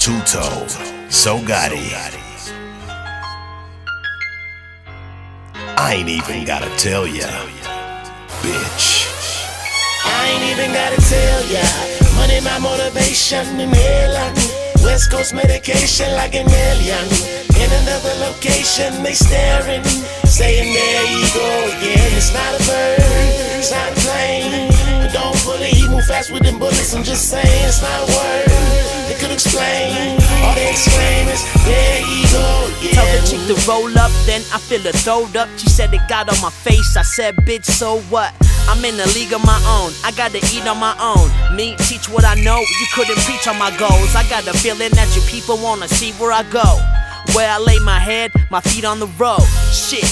Tuto, So Gotti. I ain't even gotta tell ya, bitch. I ain't even gotta tell ya. Money my motivation, inhaling West Coast medication like an alien. In another location they staring, saying there you go again. It's not a bird, it's not a plane, but don't bully, he move fast with them bullets. I'm just saying it's not a word they could explain. All they exclaim is there you go again. Tell the chick to roll up, then I feel her throwed up. She said it got on my face, I said bitch so what? I'm in a league of my own, I gotta eat on my own. Me, teach what I know, you couldn't preach on my goals. I got a feeling that you people wanna see where I go, where I lay my head, my feet on the road. Shit,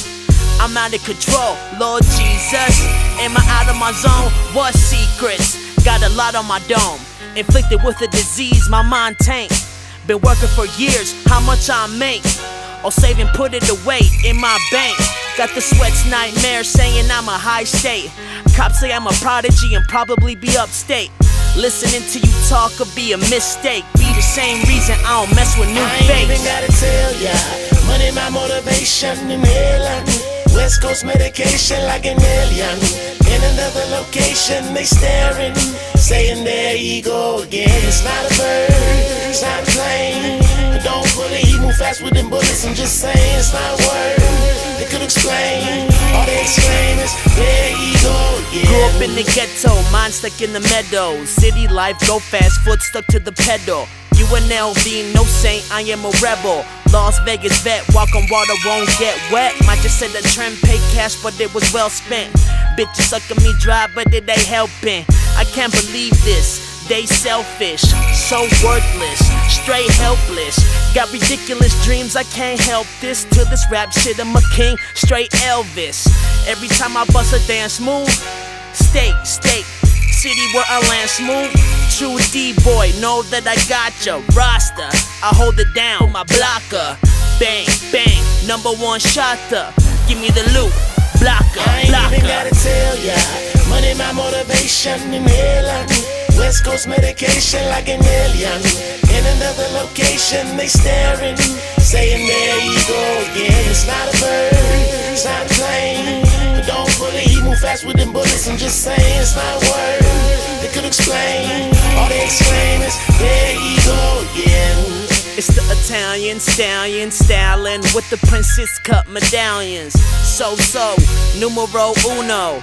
I'm out of control, Lord Jesus. Am I out of my zone? What secrets? Got a lot on my dome, inflicted with a disease, my mind tanked. Been working for years, how much I make? Or save and put it away in my bank. Got the sweats nightmare saying I'm a high state. Cops say I'm a prodigy and probably be upstate. Listening to you talk could be a mistake. Be the same reason I don't mess with new I ain't even gotta tell ya. Money my motivation, inhaling West Coast medication like an alien. In another location they staring, saying there you go again. It's not a bird, it's not a plane, but don't bully, he move fast with them bullets. I'm just saying it's not a word they could explain. All they exclaim is there you go again. Grew up in the ghetto, mind stuck in the meadows. City life, go fast, foot stuck to the pedal. UNLV, no saint, I am a rebel. Las Vegas vet, walk on water, won't get wet. Might just said the trend paid cash, but it was well spent. Bitches sucking me dry, but it ain't helping. I can't believe this, they selfish, so worthless, straight helpless. Got ridiculous dreams, I can't help this. To this rap shit, I'm a king, straight Elvis. Every time I bust a dance move, state, city where I land smooth. True D-boy, know that I got ya. Rasta, I hold it down, my blocker. Bang, bang, #1 shotter. Give me the loot, blocker. I ain't even gotta tell ya. Money my motivation, inhaling West Coast medication like an alien. In another location they staring, saying there you go again. It's not a bird, it's not a plane, but don't bully, he move fast with them bullets. I'm just saying it's not a word they could explain. All they exclaim is there you go again. It's the Italian stallion, styling with the princess cut medallions. So, numero uno.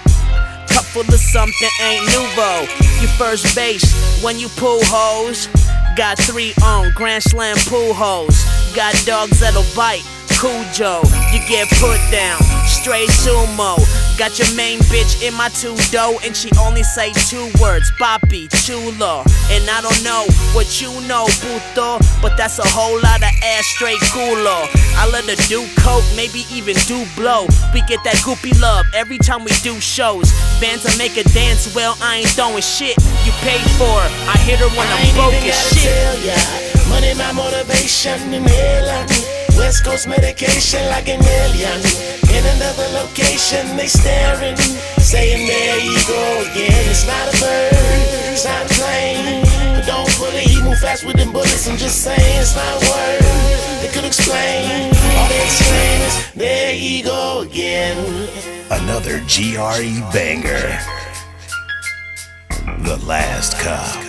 Cup full of something ain't nouveau. You first base when you pull hoes. Got 3 on Grand Slam pool hoes. Got dogs that'll bite, Cujo. You get put down, straight sumo. Got your main bitch in my 2-dough, and she only say 2 words, papi, chulo. And I don't know what you know, puto, but that's a whole lot of ass straight culo. I let her do coke, maybe even do blow. We get that goopy love every time we do shows. Bands that make her dance, well, I ain't throwing shit. You paid for her, I hit her when I'm broke as shit. Tell ya. Money my motivation, inhaling West Coast medication like an alien. In another location they staring, saying there you go again. It's not a bird, it's not a plane, but don't bully, he move fast with them bullets. I'm just saying it's not a word they could explain. All they exclaim is there you go again. Another GRE banger. The Last Cop.